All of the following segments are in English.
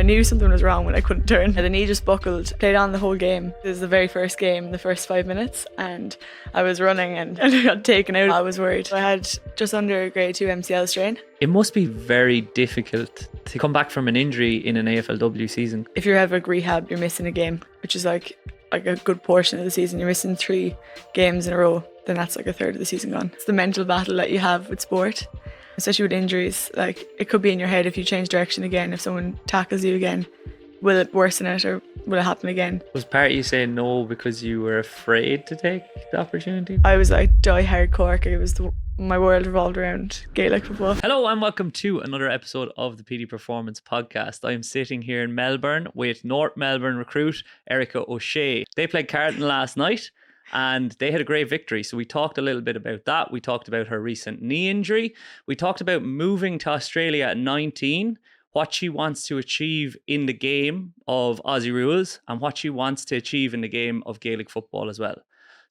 knew something was wrong when I couldn't turn. The knee just buckled, played on the whole game. This is the very first game, the first 5 minutes, and I was running and I got taken out. I was worried. I had just under a grade 2 MCL strain. It must be very difficult to come back from an injury in an AFLW season. If you're having rehab, you're missing a game, which is like a good portion of the season. You're missing 3 games in a row, then that's like a third of the season gone. It's the mental battle that you have with sport, especially with injuries. Like, it could be in your head if you change direction again, if someone tackles you again, will it worsen it or will it happen again? Was part of you saying no because you were afraid to take the opportunity? I was like die-hard Cork. It was my world revolved around Gaelic football. Hello and welcome to another episode of the PD Performance Podcast. I am sitting here in Melbourne with North Melbourne recruit Erika O'Shea. They played Carlton last night and they had a great victory. So we talked a little bit about that. We talked about her recent knee injury. We talked about moving to Australia at 19, what she wants to achieve in the game of Aussie rules and what she wants to achieve in the game of Gaelic football as well.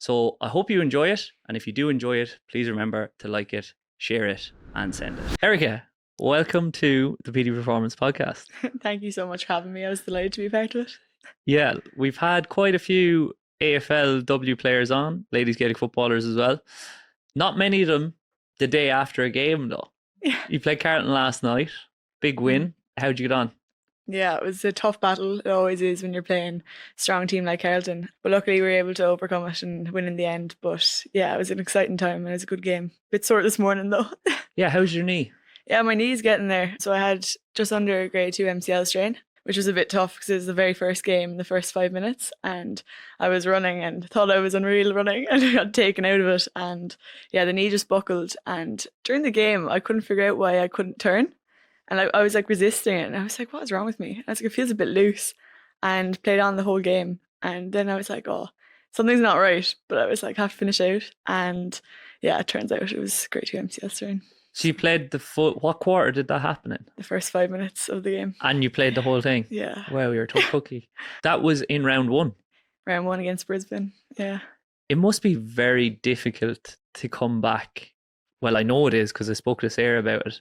So I hope you enjoy it. And if you do enjoy it, please remember to like it, share it and send it. Erika, welcome to the PD Performance Podcast. Thank you so much for having me. I was delighted to be part of it. Yeah, we've had quite a few AFLW players on, ladies Gaelic footballers as well. Not many of them the day after a game though. Yeah. You played Carlton last night. Big win. How'd you get on? Yeah, it was a tough battle. It always is when you're playing a strong team like Carlton. But luckily we were able to overcome it and win in the end. But yeah, it was an exciting time and it was a good game. Bit sore this morning though. Yeah, how's your knee? Yeah, my knee's getting there. So I had just under a grade 2 MCL strain, which was a bit tough because it was the very first game, the first 5 minutes. And I was running and thought I was unreal running and I got taken out of it. And yeah, the knee just buckled. And during the game, I couldn't figure out why I couldn't turn. And I was like resisting it and I was like, what's wrong with me? And I was like, it feels a bit loose, and played on the whole game. And then I was like, oh, something's not right. But I was like, have to finish out. And yeah, it turns out it was grade 2 MCL strain. So you played the full, what quarter did that happen in? The first 5 minutes of the game. And you played the whole thing? Yeah. Wow, you're a tough cookie. That was in round 1. Round 1 against Brisbane, yeah. It must be very difficult to come back. Well, I know it is because I spoke to Sarah about it.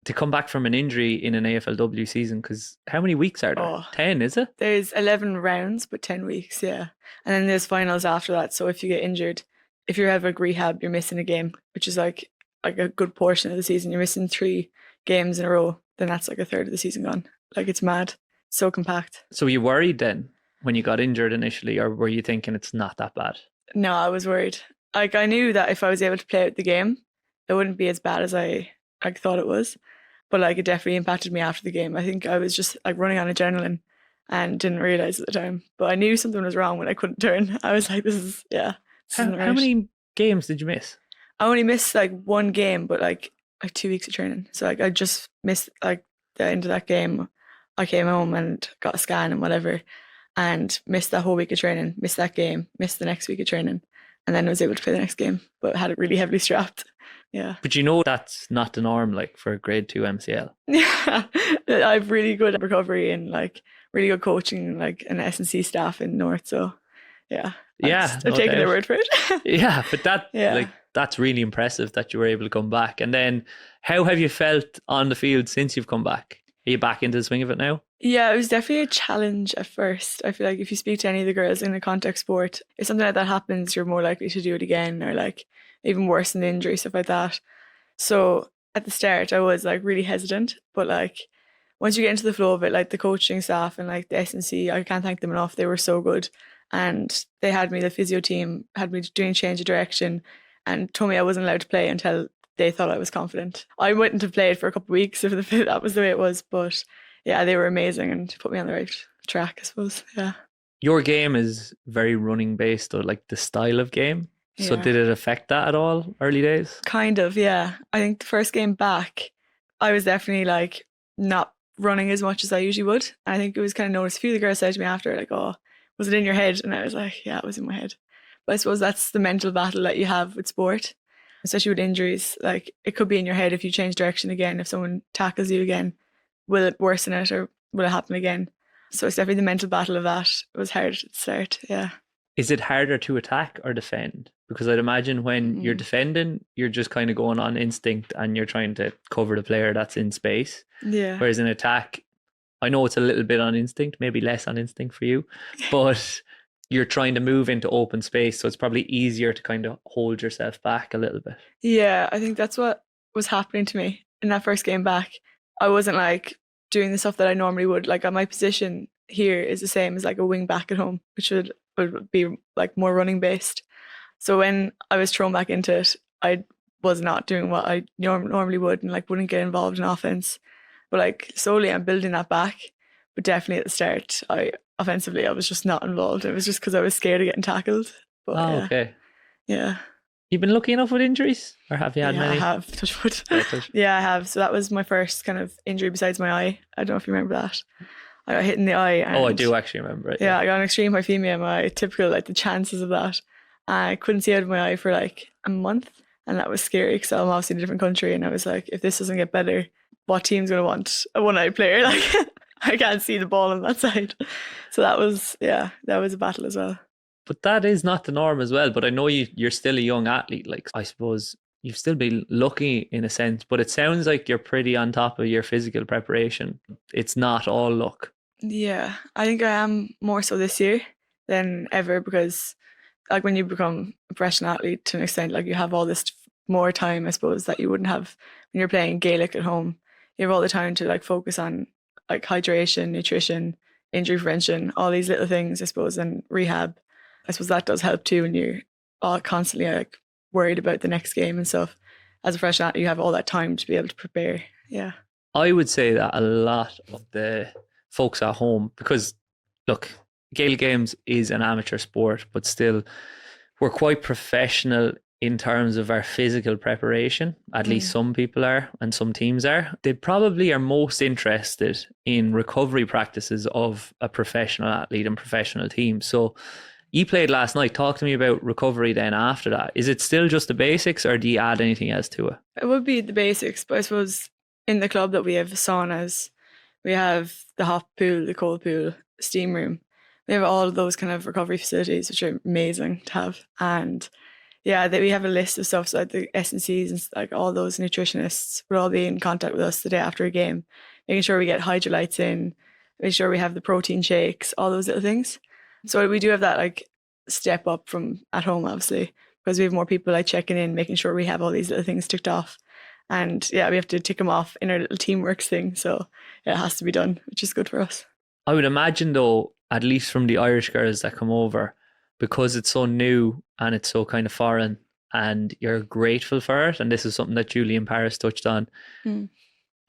To come back from an injury in an AFLW season, because how many weeks are there? 10, is it? There's 11 rounds, but 10 weeks, yeah. And then there's finals after that. So if you get injured, if you're having rehab, you're missing a game, which is like a good portion of the season. You're missing 3 games in a row, then that's like a third of the season gone. Like, it's mad. So compact. So were you worried then when you got injured initially, or were you thinking it's not that bad? No, I was worried. Like, I knew that if I was able to play out the game, it wouldn't be as bad as I thought it was. But like, it definitely impacted me after the game. I think I was just like running on adrenaline and didn't realise at the time. But I knew something was wrong when I couldn't turn. I was like, this isn't right. How many games did you miss? I only missed like 1 game, but like 2 weeks of training. So like, I just missed like the end of that game. I came home and got a scan and whatever, and missed that whole week of training, missed that game, missed the next week of training, and then was able to play the next game, but had it really heavily strapped. Yeah. But you know that's not the norm, like, for a grade 2 MCL. Yeah. I have really good recovery and like really good coaching, like an S&C staff in North. So yeah. Yeah. I'm taking their word for it. Yeah, but that's really impressive that you were able to come back. And then how have you felt on the field since you've come back? Are you back into the swing of it now? Yeah, it was definitely a challenge at first. I feel like if you speak to any of the girls in a contact sport, if something like that happens, you're more likely to do it again, or like even worse than the injury, stuff like that. So at the start, I was like really hesitant, but like once you get into the flow of it, like the coaching staff and like the S&C, I can't thank them enough. They were so good, and they had me, the physio team had me doing change of direction and told me I wasn't allowed to play until they thought I was confident. I wouldn't have played for a couple of weeks if that was the way it was, but yeah, they were amazing and put me on the right track, I suppose. Yeah. Your game is very running based, or like the style of game. So Yeah. did it affect that at all early days? Kind of, yeah. I think the first game back, I was definitely like not running as much as I usually would. And I think it was kind of noticed. A few of the girls said to me after, like, oh, was it in your head? And I was like, yeah, it was in my head. But I suppose that's the mental battle that you have with sport, especially with injuries. Like, it could be in your head if you change direction again, if someone tackles you again, will it worsen it or will it happen again? So it's definitely the mental battle of that. It was hard at the start, yeah. Is it harder to attack or defend? Because I'd imagine when you're defending, you're just kind of going on instinct and you're trying to cover the player that's in space. Yeah. Whereas in attack, I know it's a little bit on instinct, maybe less on instinct for you, but you're trying to move into open space. So it's probably easier to kind of hold yourself back a little bit. Yeah, I think that's what was happening to me in that first game back. I wasn't like doing the stuff that I normally would. Like my position here is the same as like a wing back at home, which would be like more running based. So when I was thrown back into it, I was not doing what I normally would and like wouldn't get involved in offense. But like slowly I'm building that back. But definitely at the start, offensively I was just not involved. It was just because I was scared of getting tackled. But Okay. Yeah. You've been lucky enough with injuries, or have you had many? I have. Touch wood. Yeah, I have. So that was my first kind of injury besides my eye. I don't know if you remember that. I got hit in the eye. And I do actually remember it. Yeah, I got an extreme hypemia in my eye. Typical, like the chances of that. I couldn't see out of my eye for like a month, and that was scary because I'm obviously in a different country, and I was like, if this doesn't get better, what team's going to want a one-eyed player? Like, I can't see the ball on that side. So that was a battle as well. But that is not the norm as well. But I know you're still a young athlete. Like, I suppose you've still been lucky in a sense, but it sounds like you're pretty on top of your physical preparation. It's not all luck. Yeah, I think I am more so this year than ever because like when you become a professional athlete to an extent, like you have all this more time, I suppose, that you wouldn't have when you're playing Gaelic at home. You have all the time to like focus on like hydration, nutrition, injury prevention, all these little things, I suppose, and rehab. I suppose that does help too when you're all constantly like worried about the next game and stuff. As a professional athlete, you have all that time to be able to prepare. Yeah. I would say that a lot of the folks at home, because look, Gaelic games is an amateur sport, but still we're quite professional in terms of our physical preparation. At least some people are and some teams are. They probably are most interested in recovery practices of a professional athlete and professional team. So you played last night. Talk to me about recovery then after that. Is it still just the basics or do you add anything else to it? It would be the basics, but I suppose in the club that we have saunas, we have the hot pool, the cold pool, steam room. We have all of those kind of recovery facilities, which are amazing to have. And yeah, we have a list of stuff, so like the S&Cs and like all those nutritionists would all be in contact with us the day after a game, making sure we get hydrolytes in, making sure we have the protein shakes, all those little things. So we do have that like step up from at home, obviously, because we have more people like checking in, making sure we have all these little things ticked off. And yeah, we have to tick them off in our little teamwork thing. So yeah, it has to be done, which is good for us. I would imagine though, at least from the Irish girls that come over, because it's so new and it's so kind of foreign and you're grateful for it. And this is something that Julie and Paris touched on.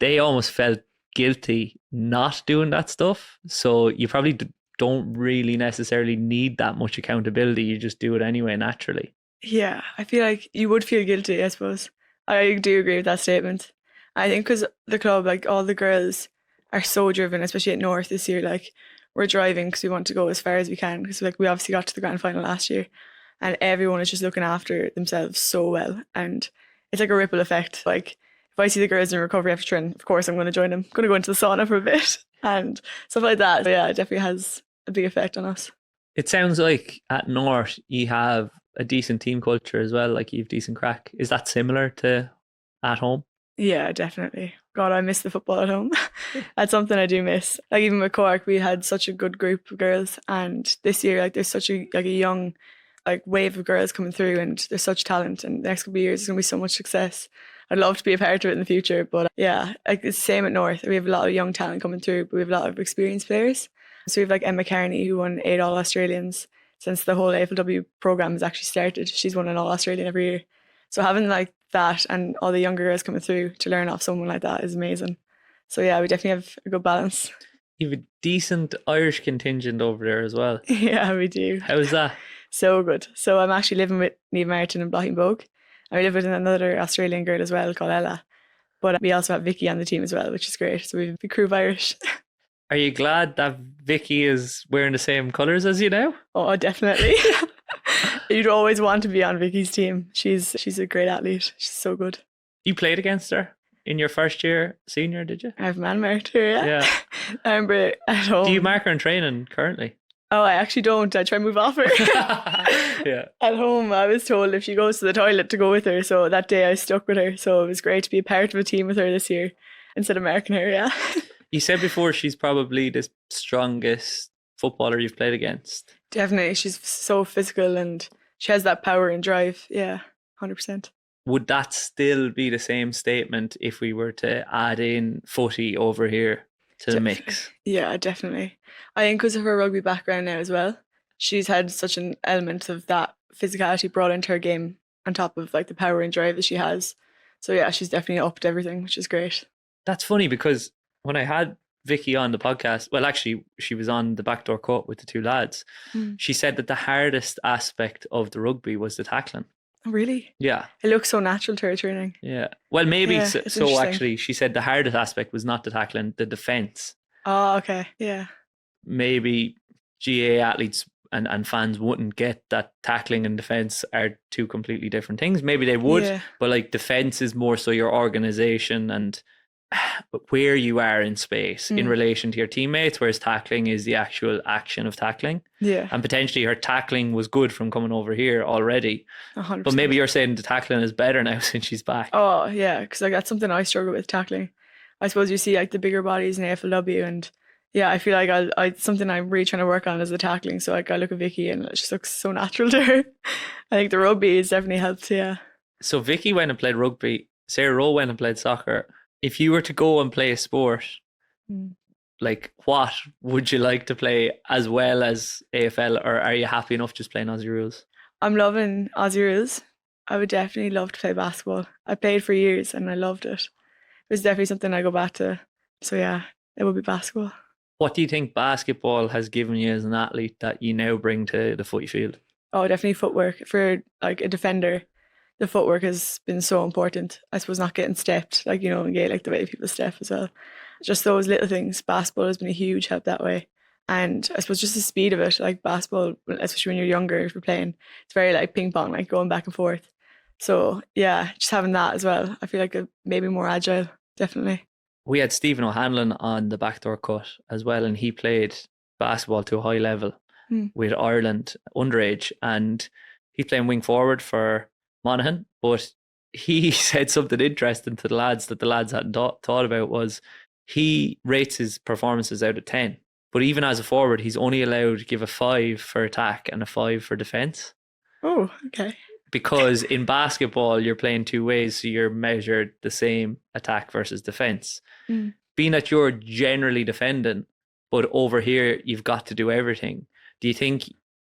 They almost felt guilty not doing that stuff. So you probably don't really necessarily need that much accountability. You just do it anyway, naturally. Yeah, I feel like you would feel guilty, I suppose. I do agree with that statement. I think because the club, like all the girls are so driven, especially at North this year, like we're driving because we want to go as far as we can because like we obviously got to the grand final last year and everyone is just looking after themselves so well. And it's like a ripple effect. Like if I see the girls in recovery after training, of course I'm going to join them. I'm going to go into the sauna for a bit and stuff like that. But yeah, it definitely has a big effect on us. It sounds like at North you have a decent team culture as well, like you have decent crack. Is that similar to at home? Yeah, definitely. God, I miss the football at home. That's something I do miss. Like even with Cork, we had such a good group of girls, and this year, like there's such a young, like wave of girls coming through, and there's such talent. And the next couple of years, there's gonna be so much success. I'd love to be a part of it in the future, but yeah, like it's the same at North. We have a lot of young talent coming through, but we have a lot of experienced players. So we have like Emma Carney, who won 8 All-Australians since the whole AFLW program has actually started. She's won an All-Australian every year. So having like that and all the younger girls coming through to learn off someone like that is amazing. So yeah, we definitely have a good balance. You have a decent Irish contingent over there as well. Yeah, we do. How's that? So good. So I'm actually living with Niamh Martin and Blotting Bogue. And we live with another Australian girl as well called Ella. But we also have Vicky on the team as well, which is great. So we have a big crew of Irish. Are you glad that Vicky is wearing the same colours as you now? Oh, definitely. You'd always want to be on Vicky's team. She's a great athlete. She's so good. You played against her in your first year senior, did you? I've man-marked her, yeah. I remember at home. Do you mark her in training currently? Oh, I actually don't. I try and move off her. Yeah. At home, I was told if she goes to the toilet to go with her. So that day I stuck with her. So it was great to be a part of a team with her this year instead of marking her, yeah. You said before she's probably the strongest footballer you've played against. Definitely, she's so physical and she has that power and drive. Yeah, 100%. Would that still be the same statement if we were to add in footy over here to the mix? Yeah, definitely. I think because of her rugby background now as well, she's had such an element of that physicality brought into her game on top of like the power and drive that she has. So yeah, she's definitely upped everything, which is great. That's funny because when I had Vicky on the podcast, well, actually, she was on the backdoor cut with the two lads. She said that the hardest aspect of the rugby was the tackling. Oh, really? Yeah. It looks so natural to her training. Yeah. Well, maybe Yeah, so. it's So interesting. actually, she said the hardest aspect was not the tackling, the defense. Oh, okay. Yeah. Maybe GA athletes and fans wouldn't get that tackling and defense are two completely different things. Maybe they would, Yeah. but like defense is more so your organization and where you are in space in relation to your teammates, whereas tackling is the actual action of tackling. Yeah. And potentially her tackling was good from coming over here already. 100%. But maybe you're saying the tackling is better now since she's back. Oh, yeah, because like that's something I struggle with, tackling. I suppose you see like the bigger bodies in AFLW, and yeah, I feel like I something I'm really trying to work on is the tackling. So like I look at Vicky and it just looks so natural to her. I think the rugby has definitely helped. Yeah. So Vicky went and played rugby. Sarah Rowe went and played soccer. If you were to go and play a sport, like what would you like to play as well as AFL, or are you happy enough just playing Aussie rules? I'm loving Aussie rules. I would definitely love to play basketball. I played for years and I loved it. It was definitely something I go back to. So yeah, it would be basketball. What do you think basketball has given you as an athlete that you now bring to the footy field? Oh, definitely footwork. For like a defender, the footwork has been so important. I suppose not getting stepped, like, you know, in Gaelic, the way people step as well. Just those little things. Basketball has been a huge help that way. And I suppose just the speed of it, like basketball, especially when you're younger, if you're playing, it's very like ping pong, like going back and forth. So yeah, just having that as well. I feel like it made me more agile, definitely. We had Stephen O'Hanlon on the backdoor cut as well, and he played basketball to a high level with Ireland underage, and he's playing wing forward for Monaghan. But he said something interesting to the lads that the lads hadn't thought about was he rates his performances out of 10. But even as a forward, he's only allowed to give a 5 for attack and a 5 for defence. Oh, okay. Because in basketball, you're playing two ways, so you're measured the same attack versus defence. Being that you're generally defending, but over here, you've got to do everything. Do you think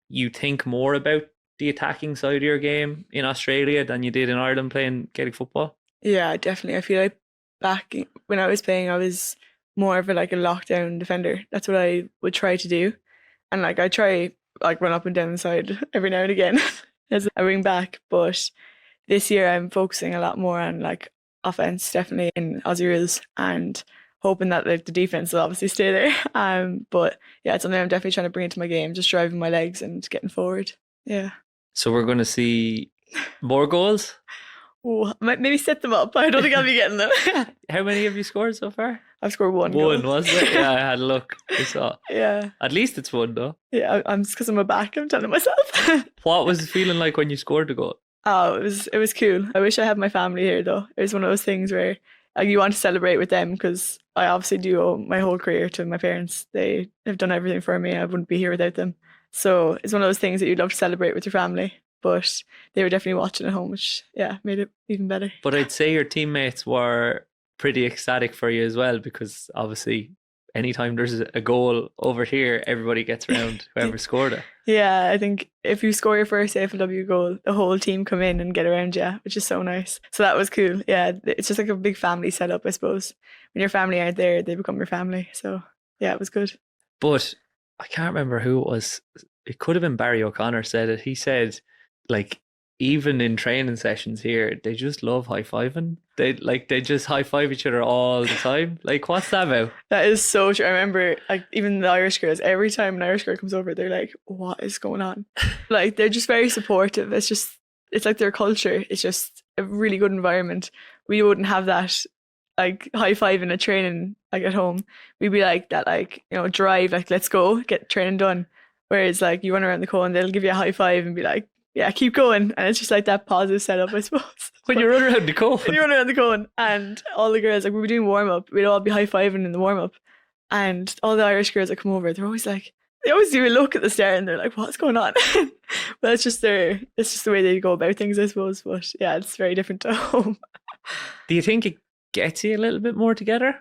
you think more about the attacking side of your game in Australia than you did in Ireland playing Gaelic football? Yeah, definitely. I feel like back when I was playing, I was more of a lockdown defender. That's what I would try to do. And like I try like run up and down the side every now and again as a wing back. But this year I'm focusing a lot more on like offense, definitely in Aussie rules, and hoping that like the defense will obviously stay there. But yeah, it's something I'm definitely trying to bring into my game, just driving my legs and getting forward. Yeah. So we're going to see more goals? Oh, I might maybe set them up. I don't think I'll be getting them. How many have you scored so far? I've scored one One, goal. was it? Yeah, I had a look. I saw. Yeah. At least it's one, though. Yeah, I'm just because I'm a back, I'm telling myself. What was it feeling like when you scored the goal? Oh, it was cool. I wish I had my family here though. It was one of those things where like, you want to celebrate with them, because I obviously do owe my whole career to my parents. They have done everything for me. I wouldn't be here without them. So it's one of those things that you'd love to celebrate with your family. But they were definitely watching at home, which yeah, made it even better. But I'd say your teammates were pretty ecstatic for you as well, because obviously anytime there's a goal over here, everybody gets around whoever scored it. Yeah, I think if you score your first AFLW goal, the whole team come in and get around you, which is so nice. So that was cool. Yeah, it's just like a big family setup, I suppose. When your family aren't there, they become your family. So yeah, it was good. But I can't remember who it was. It could have been Barry O'Connor said it. He said, like, even in training sessions here, they just love high-fiving. They just high-five each other all the time. Like, what's that about? That is so true. I remember, like, even the Irish girls, every time an Irish girl comes over, they're like, what is going on? Like, they're just very supportive. It's like their culture. It's just a really good environment. We wouldn't have that, like, high-fiving at training, like, at home. We'd be like that, like, you know, drive, like, let's go, get training done. Whereas, like, you run around the cone, they'll give you a high five and be like, yeah, keep going. And it's just like that positive setup, I suppose. When you run around the cone. And all the girls, like, we were doing warm up, we'd all be high fiving in the warm up. And all the Irish girls that come over, they're always like, they always do a look at the start and they're like, what's going on? But it's just the way they go about things, I suppose. But yeah, it's very different to home. Do you think it gets you a little bit more together?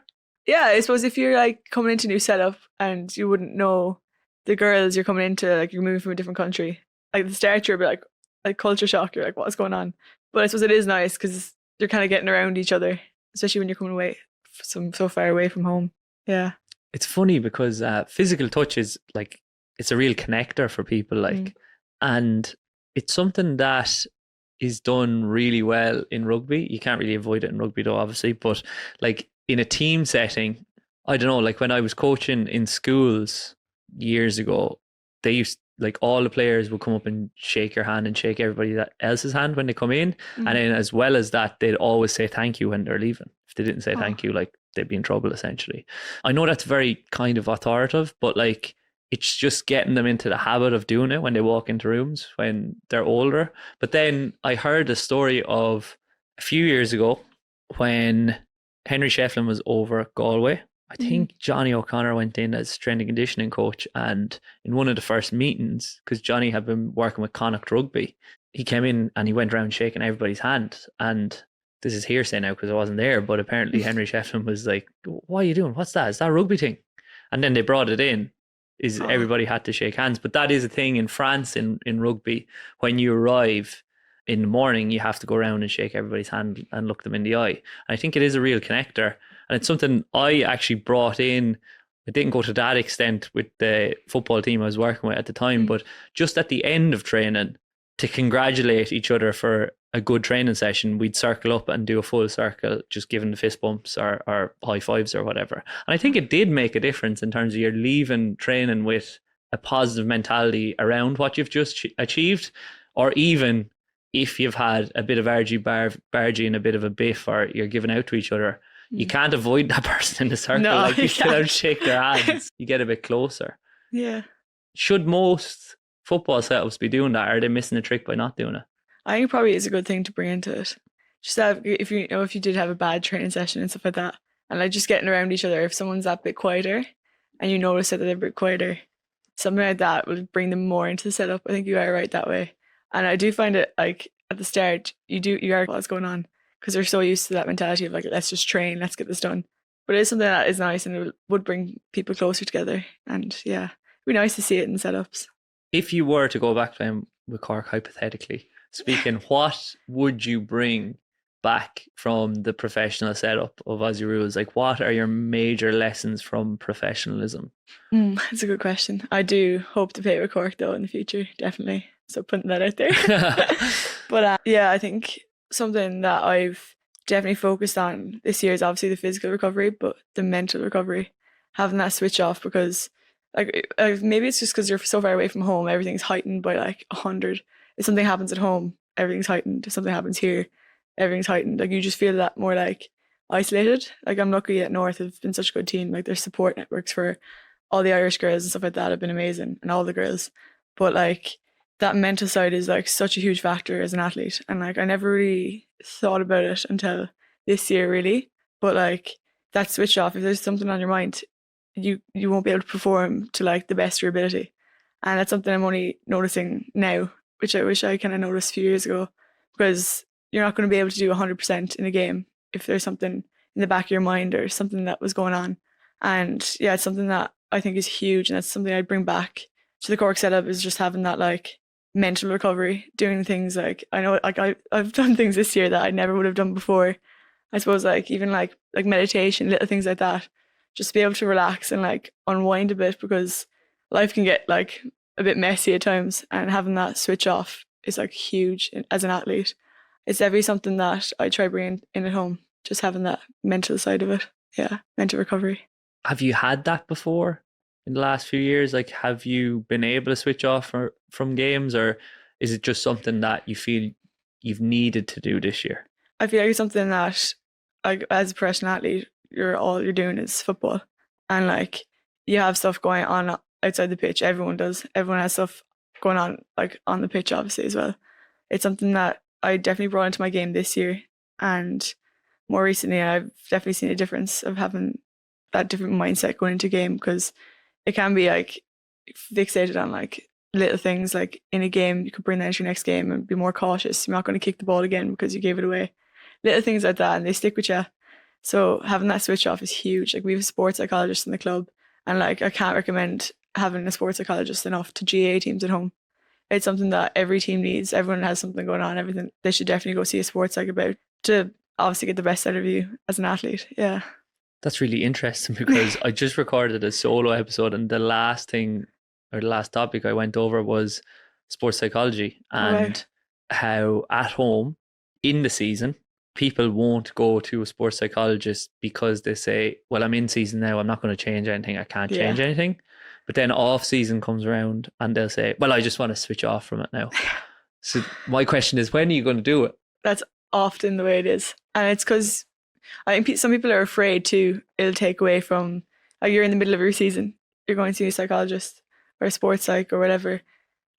Yeah, I suppose if you're like coming into a new setup and you wouldn't know the girls you're coming into, like you're moving from a different country, like at the start you're a bit like culture shock, you're like, what's going on? But I suppose it is nice because you're kind of getting around each other, especially when you're coming away so far away from home. Yeah. It's funny because physical touch is like, it's a real connector for people, like, and it's something that is done really well in rugby. You can't really avoid it in rugby though, obviously, but like in a team setting, I don't know, like when I was coaching in schools years ago, they used, like, all the players would come up and shake your hand and shake everybody else's hand when they come in. And then as well as that, they'd always say thank you when they're leaving. If they didn't say thank you, like, they'd be in trouble essentially. I know that's very kind of authoritative, but like, it's just getting them into the habit of doing it when they walk into rooms when they're older. But then I heard a story of a few years ago when Henry Shefflin was over at Galway. I think Johnny O'Connor went in as strength and conditioning coach, and in one of the first meetings, because Johnny had been working with Connacht Rugby, he came in and he went around shaking everybody's hand. And this is hearsay now because I wasn't there, but apparently Henry Shefflin was like, what are you doing? What's that? Is that a rugby thing? And then they brought it in, everybody had to shake hands. But that is a thing in France in rugby. When you arrive in the morning, you have to go around and shake everybody's hand and look them in the eye. And I think it is a real connector. And it's something I actually brought in. I didn't go to that extent with the football team I was working with at the time, but just at the end of training, to congratulate each other for a good training session, we'd circle up and do a full circle, just giving the fist bumps or high fives or whatever. And I think it did make a difference in terms of you're leaving training with a positive mentality around what you've just achieved, or even if you've had a bit of argy and a bit of a biff, or you're giving out to each other, you can't avoid that person in the circle. No, like, you still have to shake their hands. You get a bit closer. Yeah. Should most football setups be doing that? Or are they missing a trick by not doing it? I think probably is a good thing to bring into it. Just have, if you did have a bad training session and stuff like that, and like just getting around each other, if someone's that bit quieter and you notice that they're a bit quieter, something like that will bring them more into the setup. I think you are right that way. And I do find it like at the start, you are what's going on, because they're so used to that mentality of like, let's just train, let's get this done. But it is something that is nice, and it would bring people closer together. And yeah, it'd be nice to see it in setups. If you were to go back playing with Cork, hypothetically speaking, what would you bring back from the professional setup of Aussie Rules? Like, what are your major lessons from professionalism? That's a good question. I do hope to play with Cork though in the future, definitely. So putting that out there. But yeah, I think something that I've definitely focused on this year is obviously the physical recovery, but the mental recovery, having that switch off, because like maybe it's just because you're so far away from home, everything's heightened by like 100. If something happens at home, everything's heightened. If something happens here, everything's heightened. Like you just feel that more like isolated. Like I'm lucky at North have been such a good team. Like their support networks for all the Irish girls and stuff like that have been amazing, and all the girls. But like that mental side is like such a huge factor as an athlete, and like I never really thought about it until this year really. But like that switch off, if there's something on your mind, you won't be able to perform to like the best of your ability. And that's something I'm only noticing now, which I wish I kind of noticed a few years ago, because you're not going to be able to do 100% in a game if there's something in the back of your mind or something that was going on. And yeah, it's something that I think is huge, and that's something I'd bring back to the Cork setup, is just having that like mental recovery, doing things like, I know like I've done things this year that I never would have done before. I suppose like even like meditation, little things like that, just be able to relax and like unwind a bit, because life can get like a bit messy at times, and having that switch off is like huge as an athlete. It's definitely something that I try bringing in at home, just having that mental side of it. Yeah, mental recovery. Have you had that before in the last few years? Like, have you been able to switch off from games, or is it just something that you feel you've needed to do this year? I feel like it's something that, like, as a professional athlete, all you're doing is football, and like you have stuff going on outside the pitch. Everyone does. Everyone has stuff going on like on the pitch, obviously, as well. It's something that I definitely brought into my game this year, and more recently I've definitely seen a difference of having that different mindset going into a game, because it can be like fixated on like little things. Like in a game, you could bring that into your next game and be more cautious. You're not going to kick the ball again because you gave it away. Little things like that, and they stick with you. So having that switch off is huge. Like we have a sports psychologist in the club, and like I can't recommend having a sports psychologist enough to GA teams at home. It's something that every team needs. Everyone has something going on. Everything they should definitely go see a sports psych about to obviously get the best out of you as an athlete. Yeah. That's really interesting because I just recorded a solo episode, and the last thing or the last topic I went over was sports psychology and how at home in the season, people won't go to a sports psychologist because they say, well, I'm in season now, I'm not going to change anything, I can't change anything. But then off season comes around and they'll say, well, I just want to switch off from it now. So my question is, when are you going to do it? That's often the way it is. And it's because I think some people are afraid too, it'll take away from, like you're in the middle of your season, you're going to see a psychologist or a sports psych or whatever,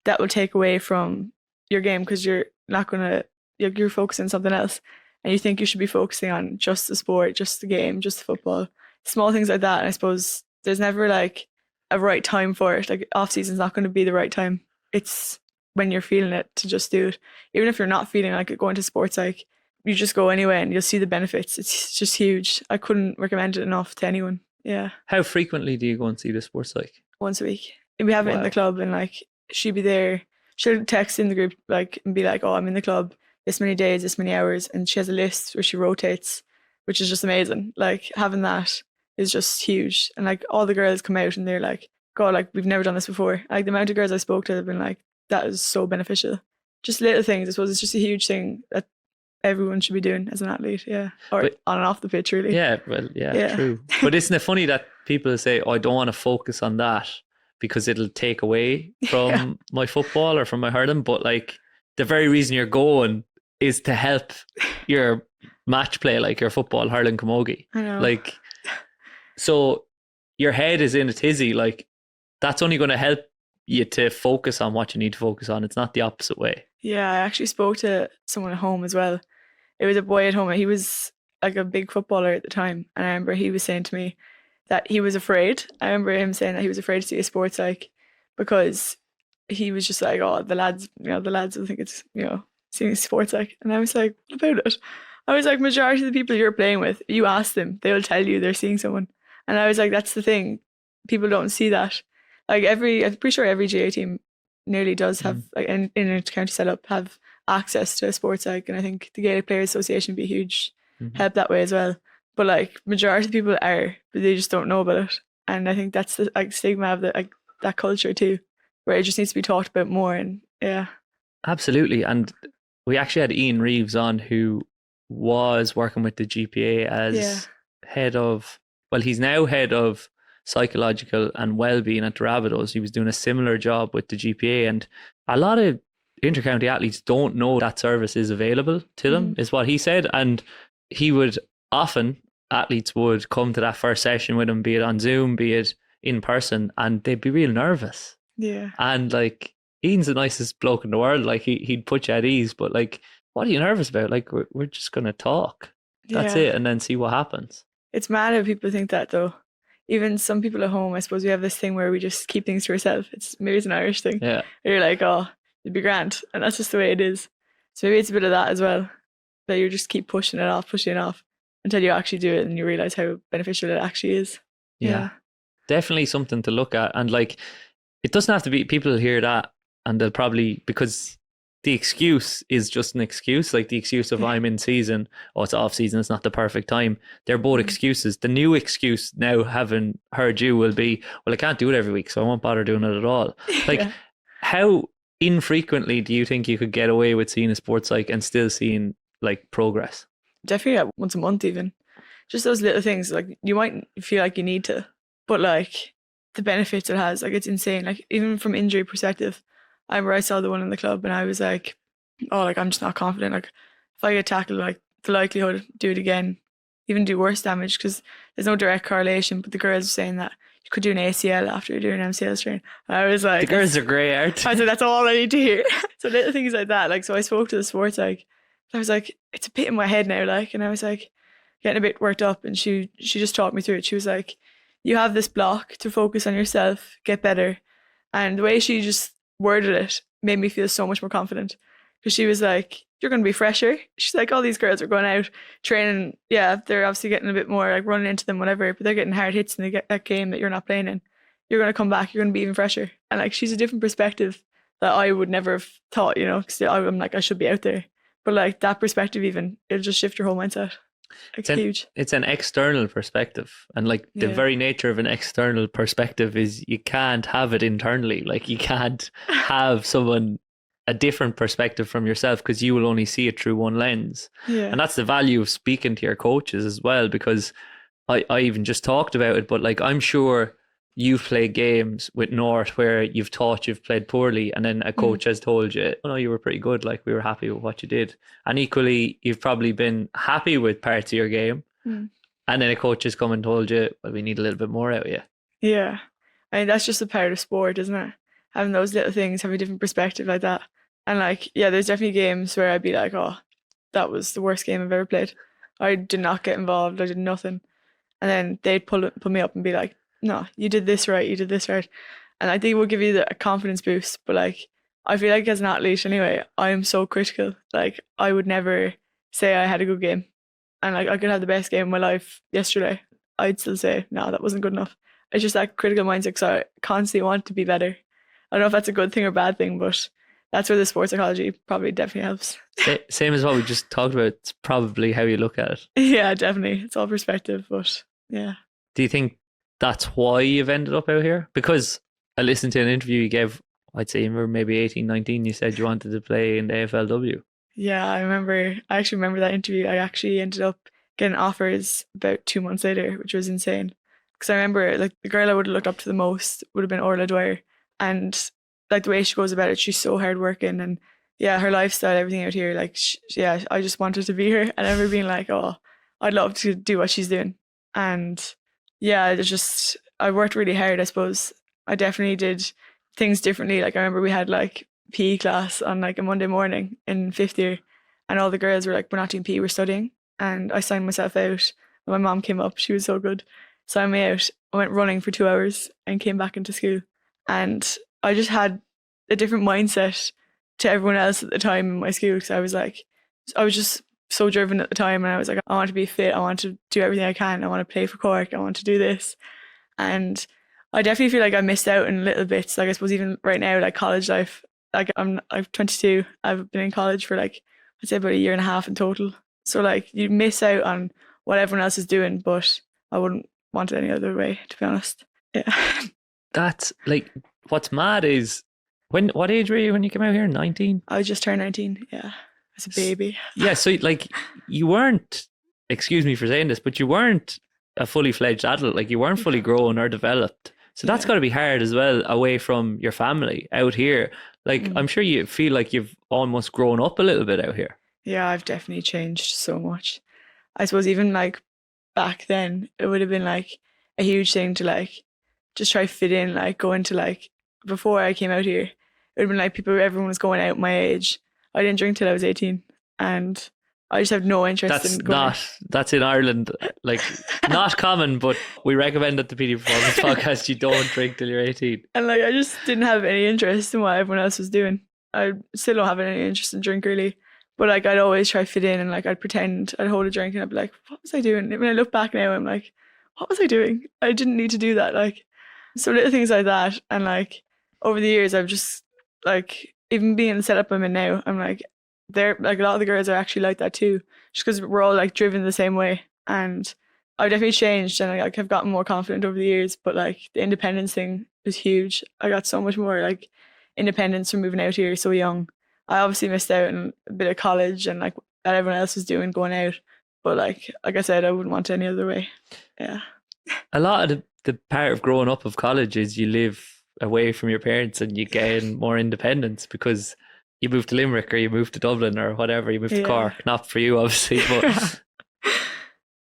that will take away from your game because you're not going to, you're focusing on something else. And you think you should be focusing on just the sport, just the game, just the football, small things like that. And I suppose there's never like a right time for it. Like off season's not going to be the right time. It's when you're feeling it to just do it. Even if you're not feeling like it, going to sports, like you just go anyway and you'll see the benefits. It's just huge. I couldn't recommend it enough to anyone. Yeah. How frequently do you go and see the sports psych? Once a week. We have it in the club, and like she'll be there. She'll text in the group like and be like, oh, I'm in the club this many days, this many hours, and she has a list where she rotates, which is just amazing. Like having that is just huge. And like all the girls come out and they're like, God, like we've never done this before. Like the amount of girls I spoke to have been like, that is so beneficial. Just little things. I suppose it's just a huge thing that everyone should be doing as an athlete. Yeah. Or on and off the pitch, really. Yeah, well, yeah. True. But isn't it funny that people say, oh, I don't want to focus on that because it'll take away from my football or from my hurling, but like the very reason you're going is to help your match play, like your football, hurling, camogie. I know. Like, so your head is in a tizzy, like that's only going to help you to focus on what you need to focus on. It's not the opposite way. Yeah, I actually spoke to someone at home as well. It was a boy at home. He was like a big footballer at the time, and I remember he was saying to me that he was afraid. I remember him saying that he was afraid to see a sports psych because he was just like, oh, the lads will think it's, seeing a sports psych. And I was like, what about it? I was like, majority of the people you're playing with, you ask them, they'll tell you they're seeing someone. And I was like, that's the thing. People don't see that. Like I'm pretty sure every GA team nearly does have, like in a county setup, have access to a sports psych. And I think the Gaelic Players Association would be a huge help that way as well. But like majority of people are, but they just don't know about it. And I think that's the like stigma of that culture too, where it just needs to be talked about more. And yeah. Absolutely. And we actually had Ian Reeves on, who was working with the GPA as head of, well, he's now head of psychological and well-being at the Rabbitohs. He was doing a similar job with the GPA, and a lot of intercounty athletes don't know that service is available to them, is what he said. And he would often, athletes would come to that first session with him, be it on Zoom, be it in person, and they'd be real nervous. Yeah. And like, Ian's the nicest bloke in the world. Like he'd put you at ease, but like, what are you nervous about? Like we're just going to talk. That's it. And then see what happens. It's mad how people think that though. Even some people at home, I suppose we have this thing where we just keep things to ourselves. Maybe it's an Irish thing. Yeah. You're like, oh, it'd be grand. And that's just the way it is. So maybe it's a bit of that as well. That you just keep pushing it off until you actually do it and you realise how beneficial it actually is. Yeah. Definitely something to look at. And like, it doesn't have to be, people hear that and they'll probably, because the excuse is just an excuse, like the excuse of I'm in season, oh, it's off season, it's not the perfect time. They're both excuses. The new excuse now, having heard you, will be, well, I can't do it every week, so I won't bother doing it at all. Like, how infrequently do you think you could get away with seeing a sports psych and still seeing like progress? Definitely once a month even. Just those little things, like you might feel like you need to, but like the benefits it has, like it's insane. Like even from injury perspective, I remember I saw the one in the club and I was like, oh, like I'm just not confident. Like if I get tackled, like the likelihood do it again, even do worse damage, because there's no direct correlation. But the girls are saying that you could do an ACL after you're doing an MCL strain. And I was like, the girls are grey, aren't they? I said, that's all I need to hear. So little things like that. Like, so I spoke to the sports, like, I was like, it's a bit in my head now, like, and I was like, getting a bit worked up, and she just talked me through it. She was like, you have this block to focus on yourself, get better. And the way she just worded it made me feel so much more confident, because she was like, you're going to be fresher. She's like, all these girls are going out training. Yeah, they're obviously getting a bit more like running into them, whatever, but they're getting hard hits and they get that game that you're not playing in. You're going to come back, you're going to be even fresher. And like, she's a different perspective that I would never have thought, you know, because I'm like, I should be out there. But like that perspective, even, it'll just shift your whole mindset. Like, huge. It's an external perspective. And like the very nature of an external perspective is you can't have it internally. Like you can't have someone a different perspective from yourself, because you will only see it through one lens. Yeah. And that's the value of speaking to your coaches as well, because I even just talked about it, but like I'm sure you've played games with North where you've thought you've played poorly, and then a coach has told you, oh no, you were pretty good, like we were happy with what you did. And equally, you've probably been happy with parts of your game, and then a coach has come and told you, well, we need a little bit more out of you. Yeah. I mean, that's just a part of sport, isn't it? Having those little things, having a different perspective like that. And like, yeah, there's definitely games where I'd be like, oh, that was the worst game I've ever played. I did not get involved. I did nothing. And then they'd pull me up and be like, no, you did this right. You did this right. And I think it will give you a confidence boost. But like, I feel like as an athlete anyway, I am so critical. Like, I would never say I had a good game. And like, I could have the best game of my life yesterday. I'd still say, no, that wasn't good enough. It's just that critical mindset, because I constantly want to be better. I don't know if that's a good thing or bad thing, but that's where the sports psychology probably definitely helps. Same as what we just talked about. It's probably how you look at it. Yeah, definitely. It's all perspective, but yeah. Do you think that's why you've ended up out here? Because I listened to an interview you gave, I'd say you were maybe 18, 19. You said you wanted to play in the AFLW. Yeah, I actually remember that interview. I actually ended up getting offers about 2 months later, which was insane. Because I remember like the girl I would have looked up to the most would have been Orla Dwyer. And like the way she goes about it, she's so hardworking, and yeah, her lifestyle, everything out here, like yeah, I just wanted to be her. And I remember being like, oh, I'd love to do what she's doing. And yeah, I worked really hard, I suppose. I definitely did things differently. Like I remember we had like PE class on like a Monday morning in 5th year, and all the girls were like, we're not doing PE, we're studying. And I signed myself out. My mom came up, she was so good, signed me out. I went running for 2 hours and came back into school. And I just had a different mindset to everyone else at the time in my school, because I was just so driven at the time, and I was like, I want to be fit, I want to do everything I can, I want to play for Cork, I want to do this. And I definitely feel like I missed out in little bits. Like I suppose even right now, like college life, like I'm 22, I've been in college for like, I'd say about 1.5 years in total. So like you miss out on what everyone else is doing, but I wouldn't want it any other way, to be honest. Yeah. That's like, what's mad is, what age were you when you came out here? 19? I just turned 19, yeah. As a baby. Yeah, so like you weren't, excuse me for saying this, but you weren't a fully fledged adult. Like you weren't fully grown or developed. So that's got to be hard as well, away from your family out here. Like I'm sure you feel like you've almost grown up a little bit out here. Yeah, I've definitely changed so much. I suppose even like back then, it would have been like a huge thing to like just try fit in, like go into like, before I came out here, it would have been like everyone was going out my age. I didn't drink till I was 18, and I just have no interest in going. That's in Ireland, like not common, but we recommend at the PD Performance Podcast you don't drink till you're 18. And like I just didn't have any interest in what everyone else was doing. I still don't have any interest in drink really, but like I'd always try fit in, and like I'd pretend I'd hold a drink and I'd be like, what was I doing? When I look back now, I'm like, what was I doing? I didn't need to do that. Like, so little things like that. And like over the years, I've just like, even being the setup I'm in now, I'm like, they're like, a lot of the girls are actually like that too, just because we're all like driven the same way. And I've definitely changed, and like I've gotten more confident over the years. But like the independence thing is huge. I got so much more like independence from moving out here so young. I obviously missed out on a bit of college and like that everyone else was doing going out. But like I said, I wouldn't want it any other way. Yeah. A lot of the part of growing up of college is you live away from your parents and you gain more independence, because you move to Limerick or you move to Dublin or whatever, you move to Cork. Not for you obviously, but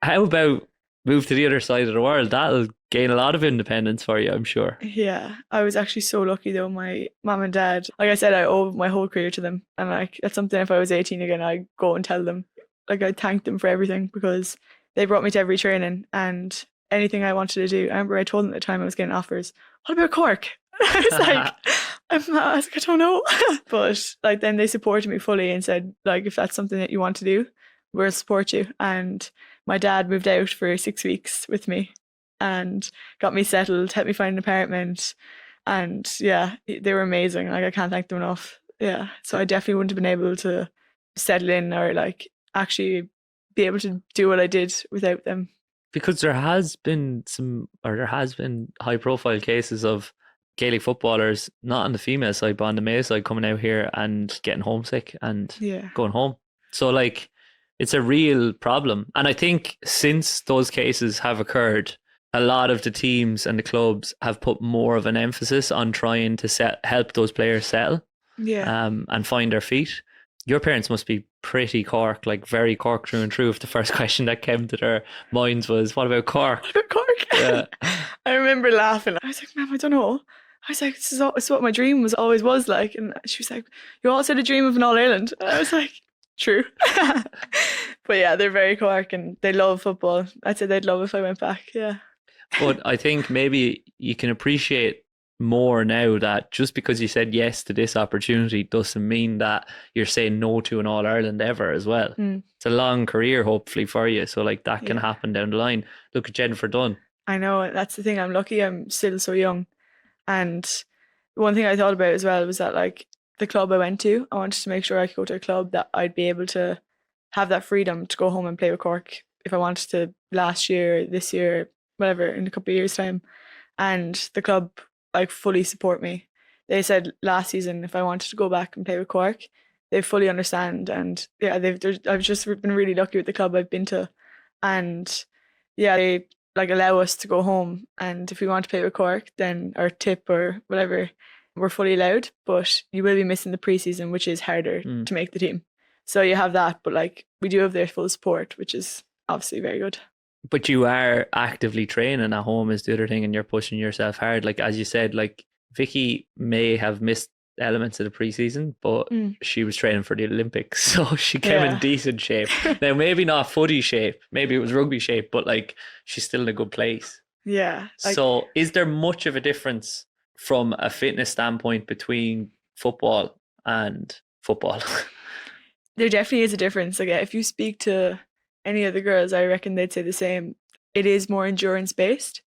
how about move to the other side of the world? That'll gain a lot of independence for you, I'm sure. Yeah, I was actually so lucky though. My mum and dad, like I said, I owe my whole career to them, and like that's something, if I was 18 again, I'd go and tell them. Like I'd thank them for everything, because they brought me to every training and anything I wanted to do. I remember I told them at the time I was getting offers, what about Cork? I was like, I don't know. But like then they supported me fully and said, like, if that's something that you want to do, we'll support you. And my dad moved out for 6 weeks with me and got me settled, helped me find an apartment. And yeah, they were amazing. Like I can't thank them enough. Yeah. So I definitely wouldn't have been able to settle in or like actually be able to do what I did without them. Because there has been high profile cases of Gaelic footballers, not on the female side, but on the male side, coming out here and getting homesick and going home. So like, it's a real problem. And I think since those cases have occurred, a lot of the teams and the clubs have put more of an emphasis on trying to help those players settle and find their feet. Your parents must be pretty Cork, like very Cork through and through, if the first question that came to their minds was, what about Cork? What about Cork? Yeah. I remember laughing. I was like, Mum, I don't know. I was like, this is what my dream always was like. And she was like, you always had a dream of an All-Ireland. And I was like, true. But yeah, they're very Cork and they love football. I'd say they'd love if I went back, yeah. But I think maybe you can appreciate more now that just because you said yes to this opportunity doesn't mean that you're saying no to an All-Ireland ever as well. It's a long career hopefully for you, so like that can happen down the line. Look at Jennifer Dunn. I know, that's the thing. I'm lucky I'm still so young. And one thing I thought about as well was that like the club I went to, I wanted to make sure I could go to a club that I'd be able to have that freedom to go home and play with Cork if I wanted to last year, this year, whatever, in a couple of years' time. And the club like fully support me. They said last season if I wanted to go back and play with Cork, they fully understand. And yeah, I've just been really lucky with the club I've been to. And yeah, they like allow us to go home. And if we want to play with Cork, then our tip or whatever, we're fully allowed. But you will be missing the preseason, which is harder to make the team. So you have that, but like we do have their full support, which is obviously very good. But you are actively training at home is the other thing, and you're pushing yourself hard. Like as you said, like Vicky may have missed elements of the preseason, but she was training for the Olympics, so she came in decent shape. Now maybe not footy shape, maybe it was rugby shape, but like she's still in a good place. Yeah. So is there much of a difference from a fitness standpoint between football and football? There definitely is a difference. Like if you speak to any of the girls, I reckon they'd say the same. It is more endurance based.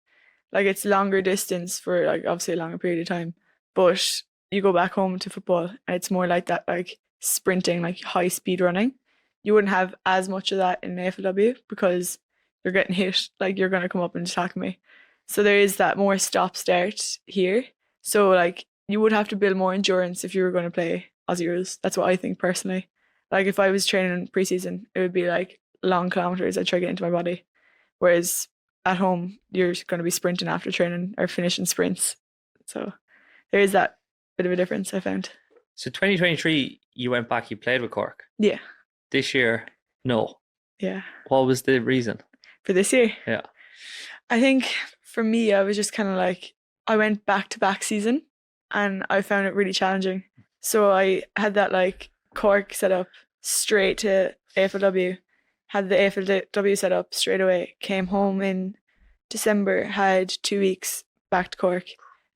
Like it's longer distance for like obviously a longer period of time. But you go back home to football and it's more like that, like sprinting, like high speed running. You wouldn't have as much of that in AFLW because you're getting hit, like you're going to come up and attack me. So there is that more stop start here. So like you would have to build more endurance if you were going to play Aussie rules. That's what I think personally. Like if I was training in preseason, it would be like long kilometers I'd try to get into my body. Whereas at home, you're going to be sprinting after training or finishing sprints. So there is that bit of a difference I found. So 2023, you went back, you played with Cork. Yeah. This year, no. Yeah. What was the reason? For this year? Yeah. I think for me, I was just kind of like, I went back-to-back season and I found it really challenging. So I had that like Cork set up straight to AFLW, had the AFLW set up straight away, came home in December, had 2 weeks back to Cork.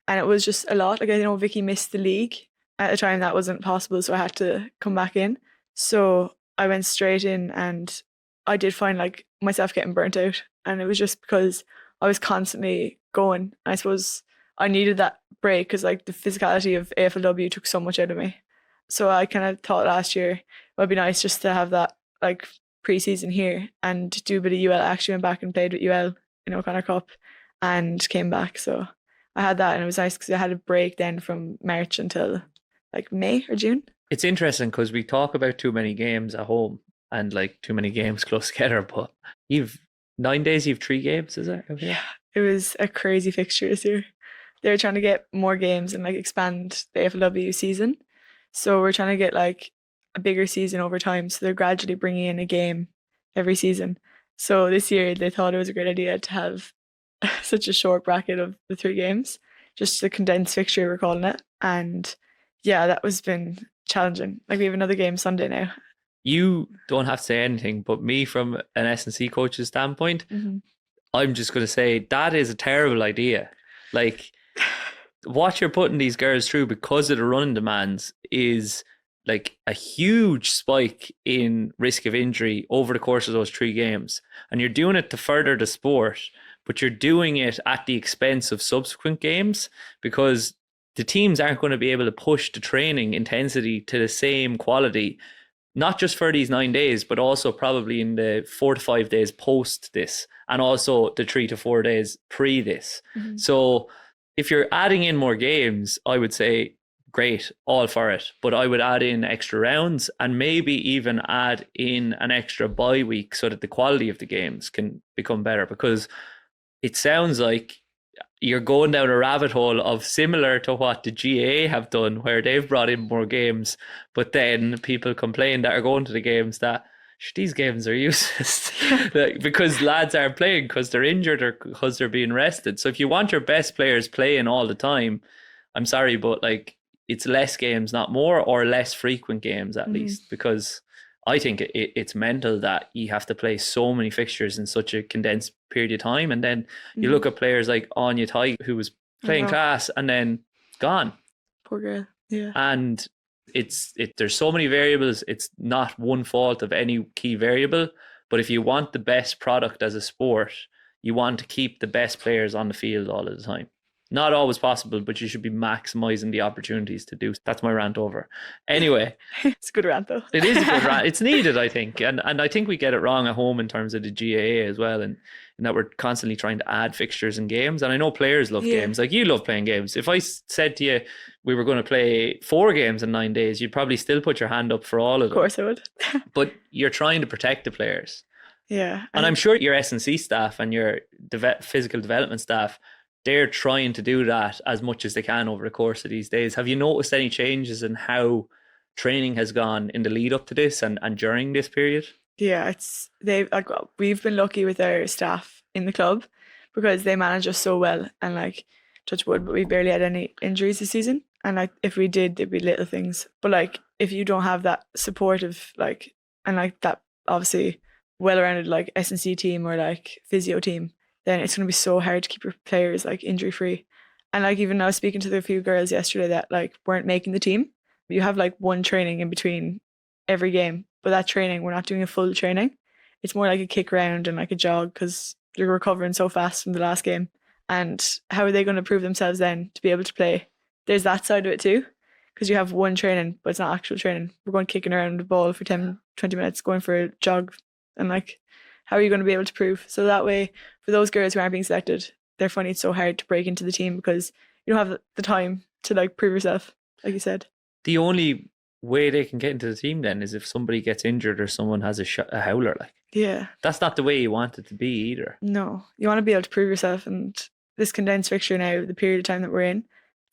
And it was just a lot. Like I know Vicky missed the league. At the time that wasn't possible, so I had to come back in. So I went straight in and I did find like myself getting burnt out. And it was just because I was constantly going. I suppose I needed that break because like the physicality of AFLW took so much out of me. So I kind of thought last year it would be nice just to have that like pre-season here and do a bit of UL. I actually went back and played with UL in O'Connor Cup and came back. So I had that and it was nice because I had a break then from March until like May or June. It's interesting because we talk about too many games at home and like too many games close together, but you've 9 days, you've 3 games, is it? Okay. Yeah, it was a crazy fixture this year. They were trying to get more games and like expand the AFLW season. So we're trying to get like a bigger season over time. So they're gradually bringing in a game every season. So this year they thought it was a great idea to have such a short bracket of the 3 games, just the condensed fixture we're calling it. And yeah, that was been challenging. Like we have another game Sunday now. you don't have to say anything, but me from an S&C coach's standpoint, I'm just going to say that is a terrible idea. Like, what you're putting these girls through because of the running demands is like a huge spike in risk of injury over the course of those 3 games. And you're doing it to further the sport, but you're doing it at the expense of subsequent games because the teams aren't going to be able to push the training intensity to the same quality, not just for these 9 days, but also probably in the 4 to 5 days post this, and also the 3 to 4 days pre this. So if you're adding in more games, I would say, great, all for it. But I would add in extra rounds and maybe even add in an extra bye week so that the quality of the games can become better, because it sounds like you're going down a rabbit hole of similar to what the GAA have done, where they've brought in more games, but then people complain that are going to the games that these games are useless because lads aren't playing because they're injured or because they're being rested. So if you want your best players playing all the time, I'm sorry, but like, it's less games, not more, or less frequent games at least, because I think it's mental that you have to play so many fixtures in such a condensed period of time. And then you look at players like Anya Tighe, who was playing class and then gone. Poor girl. Yeah. And there's so many variables. It's not one fault of any key variable, but if you want the best product as a sport, you want to keep the best players on the field all of the time. Not always possible, but you should be maximizing the opportunities to do. That's my rant over. Anyway. It's a good rant though. It is a good rant. It's needed, I think. And I think we get it wrong at home in terms of the GAA as well. And that we're constantly trying to add fixtures and games. And I know players love games. Like, you love playing games. If I said to you we were going to play 4 games in 9 days, you'd probably still put your hand up for all of them. Of course I would. But you're trying to protect the players. Yeah. And I'm sure your S&C staff and your physical development staff, they're trying to do that as much as they can over the course of these days. Have you noticed any changes in how training has gone in the lead up to this and during this period? Yeah, we've been lucky with our staff in the club because they manage us so well, and like, touch wood, but we barely had any injuries this season. And like, if we did, there'd be little things. But like, if you don't have that supportive, like, and like that obviously well-rounded like S&C team or like physio team, then it's going to be so hard to keep your players like injury free. And like, even I was speaking to the few girls yesterday that like weren't making the team. You have like one training in between every game, but that training, we're not doing a full training. It's more like a kick around and like a jog because you're recovering so fast from the last game. And how are they going to prove themselves then to be able to play? There's that side of it too, because you have one training, but it's not actual training. We're going kicking around the ball for 10, 20 minutes, going for a jog, and like, how are you going to be able to prove? So that way, for those girls who aren't being selected, they're finding it so hard to break into the team because you don't have the time to like prove yourself, like you said. The only way they can get into the team then is if somebody gets injured or someone has a howler. Like, yeah, that's not the way you want it to be either. No, you want to be able to prove yourself, and this condensed fixture now, the period of time that we're in,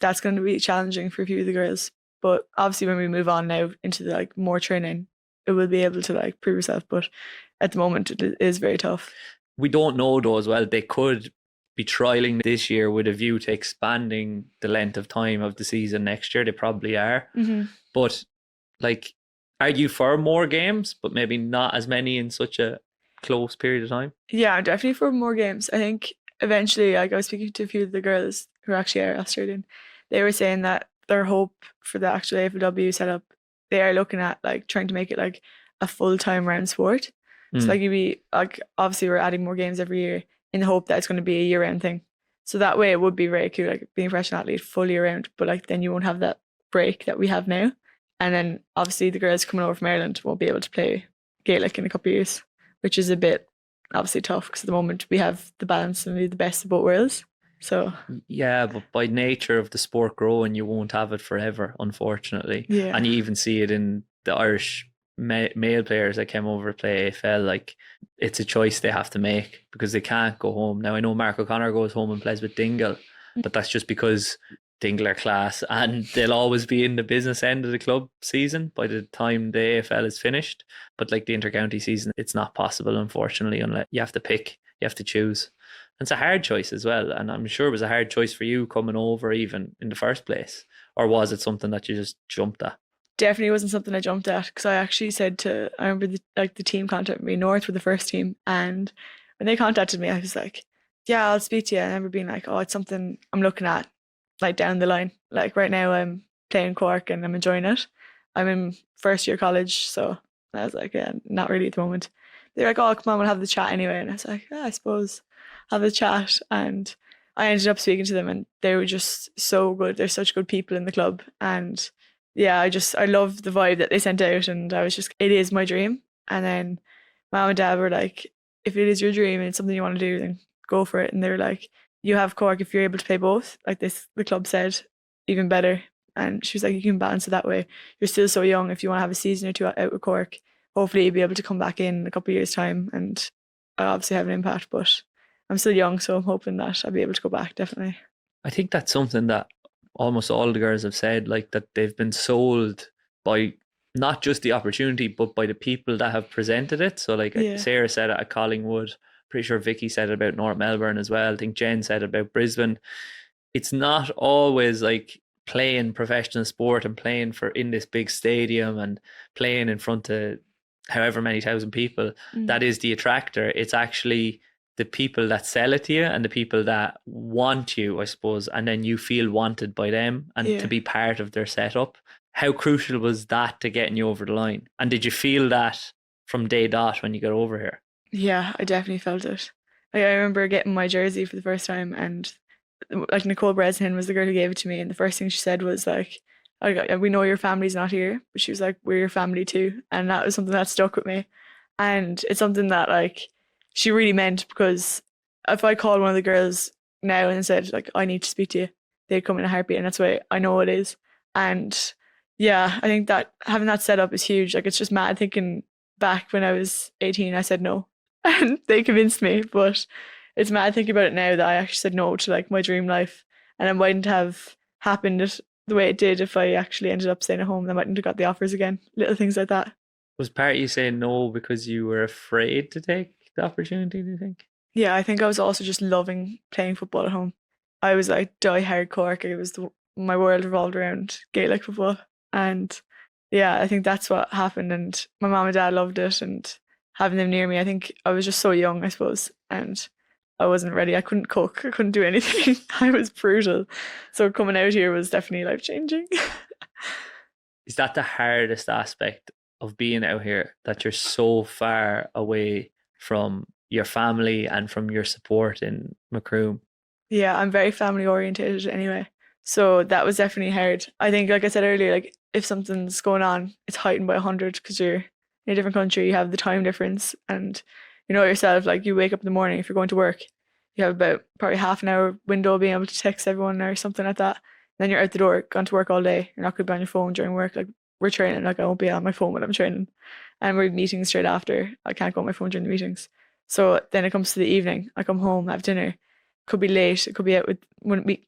that's going to be challenging for a few of the girls. But obviously, when we move on now into the like more training, it will be able to like prove yourself. But at the moment, it is very tough. We don't know though as well. They could be trialling this year with a view to expanding the length of time of the season next year. They probably are. But like, are you for more games, but maybe not as many in such a close period of time? Yeah, I'm definitely for more games. I think eventually, like, I was speaking to a few of the girls who actually are Australian. They were saying that their hope for the actual AFLW setup, they are looking at like trying to make it like a full-time round sport. So like, you'd be like, obviously we're adding more games every year in the hope that it's going to be a year-round thing. So that way it would be very cool, like being a professional athlete full year-round. But like, then you won't have that break that we have now. And then obviously the girls coming over from Ireland won't be able to play Gaelic in a couple of years, which is a bit obviously tough because at the moment we have the balance and we have the best of both worlds. So yeah, but by nature of the sport growing, you won't have it forever, unfortunately. Yeah. And you even see it in the Irish male players that came over to play AFL. Like, it's a choice they have to make because they can't go home. Now I know Mark O'Connor goes home and plays with Dingle, but that's just because Dingle are class and they'll always be in the business end of the club season by the time the AFL is finished. But like the intercounty season, it's not possible, unfortunately, unless you have to pick, you have to choose. And it's a hard choice as well. And I'm sure it was a hard choice for you coming over even in the first place. Or was it something that you just jumped at? definitely wasn't something I jumped at, because I remember the team contacted me, North were the first team, and when they contacted me, I was like, yeah, I'll speak to you. And I remember being like, oh, it's something I'm looking at, like down the line. Like right now, I'm playing Cork and I'm enjoying it. I'm in first year college, so I was like, yeah, not really at the moment. They're like, oh, come on, we'll have the chat anyway. And I was like, yeah, I suppose have the chat. And I ended up speaking to them, and they were just so good. They're such good people in the club, and yeah, I love the vibe that they sent out, and I was just, it is my dream. And then mom and dad were like, if it is your dream and it's something you want to do, then go for it. And they were like, you have Cork, if you're able to play both, like this, the club said, even better. And she was like, you can balance it that way. You're still so young. If you want to have a season or two out with Cork, hopefully you'll be able to come back in a couple of years' time and obviously have an impact. But I'm still young, so I'm hoping that I'll be able to go back, definitely. I think that's something that almost all the girls have said, like that they've been sold by not just the opportunity, but by the people that have presented it. So like Yeah. Sarah said it at Collingwood, pretty sure Vicky said it about North Melbourne as well. I think Jen said it about Brisbane. It's not always like playing professional sport and playing for in this big stadium and playing in front of however many thousand people that is the attractor. It's actually the people that sell it to you and the people that want you, I suppose, and then you feel wanted by them and Yeah. to be part of their setup. How crucial was that to getting you over the line? And did you feel that from day dot when you got over here? Yeah, I definitely felt it. Like I remember getting my jersey for the first time, and like Nicole Bresnan was the girl who gave it to me, and the first thing she said was like, we know your family's not here, but she was like, we're your family too. And that was something that stuck with me. And it's something that like she really meant, because if I called one of the girls now and said like, I need to speak to you, they'd come in a heartbeat, and that's why I know it is. And yeah, I think that having that set up is huge. Like it's just mad thinking back when I was 18, I said no and they convinced me, but it's mad thinking about it now that I actually said no to like my dream life, and it mightn't have happened the way it did if I actually ended up staying at home. I mightn't have got the offers again. Little things like that. Was part of you saying no because you were afraid to take the opportunity, do you think? Yeah, I think I was also just loving playing football at home. I was like die hard Cork. It was my world revolved around Gaelic football, and yeah, I think that's what happened. And my mom and dad loved it, and having them near me, I think I was just so young, I suppose, and I wasn't ready. I couldn't cook. I couldn't do anything. I was brutal. So coming out here was definitely life changing. Is that the hardest aspect of being out here, that you're so far away from your family and from your support in Macroom? Yeah, I'm very family orientated anyway. So that was definitely hard. I think, like I said earlier, like if something's going on, it's heightened by 100 because you're in a different country, you have the time difference, and you know yourself, like you wake up in the morning, if you're going to work, you have about probably half an hour window being able to text everyone or something like that. Then you're out the door, gone to work all day. You're not going to be on your phone during work. Like we're training, like I won't be on my phone when I'm training. And we're meetings straight after. I can't go on my phone during the meetings. So then it comes to the evening. I come home, have dinner. Could be late. It could be out with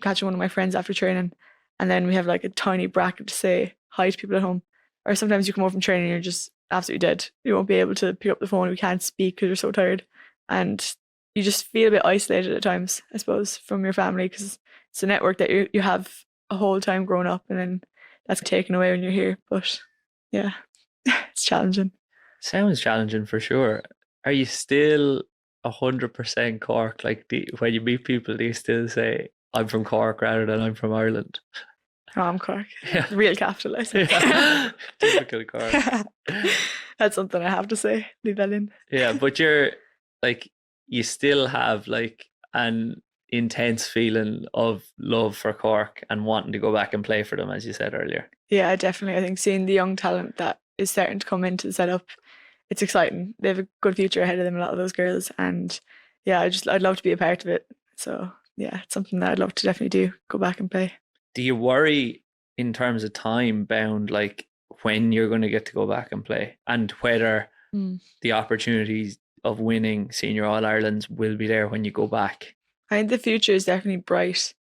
catching one of my friends after training, and then we have like a tiny bracket to say hi to people at home. Or sometimes you come over from training and you're just absolutely dead. You won't be able to pick up the phone. We can't speak because you're so tired, and you just feel a bit isolated at times, I suppose, from your family, because it's a network that you have a whole time growing up, and then that's taken away when you're here. But yeah, it's challenging. Sounds challenging for sure. Are you still 100% Cork? Like, when you meet people, do you still say, I'm from Cork rather than I'm from Ireland? Oh, I'm Cork. Yeah. Real capital, I say. Yeah. Typical Cork. That's something I have to say. Leave that in. Yeah, but you're like, you still have like an intense feeling of love for Cork and wanting to go back and play for them, as you said earlier. Yeah, definitely. I think seeing the young talent that is starting to come into the setup, it's exciting. They have a good future ahead of them, a lot of those girls. And yeah, I'd love to be a part of it. So yeah, it's something that I'd love to definitely do, go back and play. Do you worry in terms of time bound, like when you're going to get to go back and play, and whether the opportunities of winning Senior All Irelands will be there when you go back? I think the future is definitely bright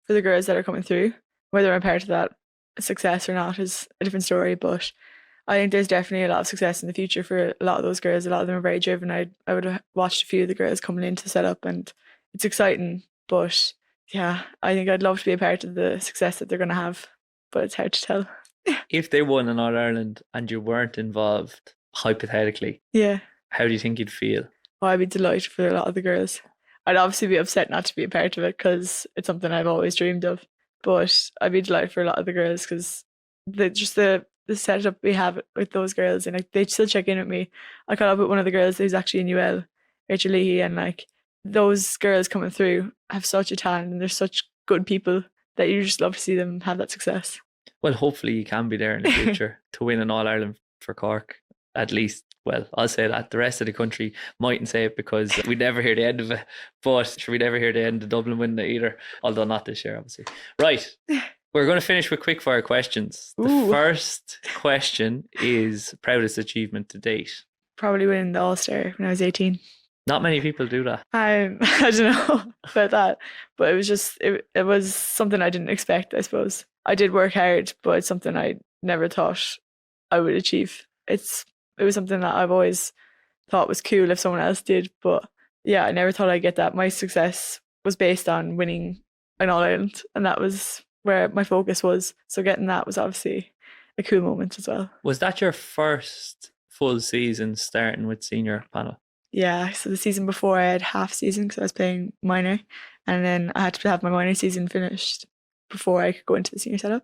for the girls that are coming through. Whether I'm part of that success or not is a different story, but I think there's definitely a lot of success in the future for a lot of those girls. A lot of them are very driven. I would have watched a few of the girls coming into the setup, and it's exciting. But yeah, I think I'd love to be a part of the success that they're going to have, but it's hard to tell. If they won an All Ireland and you weren't involved, hypothetically, Yeah. how do you think you'd feel? Oh, I'd be delighted for a lot of the girls. I'd obviously be upset not to be a part of it because it's something I've always dreamed of. But I'd be delighted for a lot of the girls because the setup we have with those girls, and like they still check in with me. I caught up with one of the girls who's actually in UL, Rachel Leahy, and like those girls coming through have such a talent and they're such good people that you just love to see them have that success. Well, hopefully you can be there in the future to win an All Ireland for Cork. At least, well, I'll say that. The rest of the country mightn't say it because we never hear the end of it. But we never hear the end of Dublin winning it either. Although not this year, obviously. Right. We're going to finish with quickfire questions. The first question is proudest achievement to date. Probably winning the All-Star when I was 18. Not many people do that. I don't know about that, but it was just it was something I didn't expect, I suppose. I did work hard, but it's something I never thought I would achieve. It was something that I've always thought was cool if someone else did, but yeah, I never thought I'd get that. My success was based on winning an All-Ireland, and that was where my focus was. So getting that was obviously a cool moment as well. Was that your first full season starting with senior panel? Yeah, so the season before I had half season because I was playing minor, and then I had to have my minor season finished before I could go into the senior setup.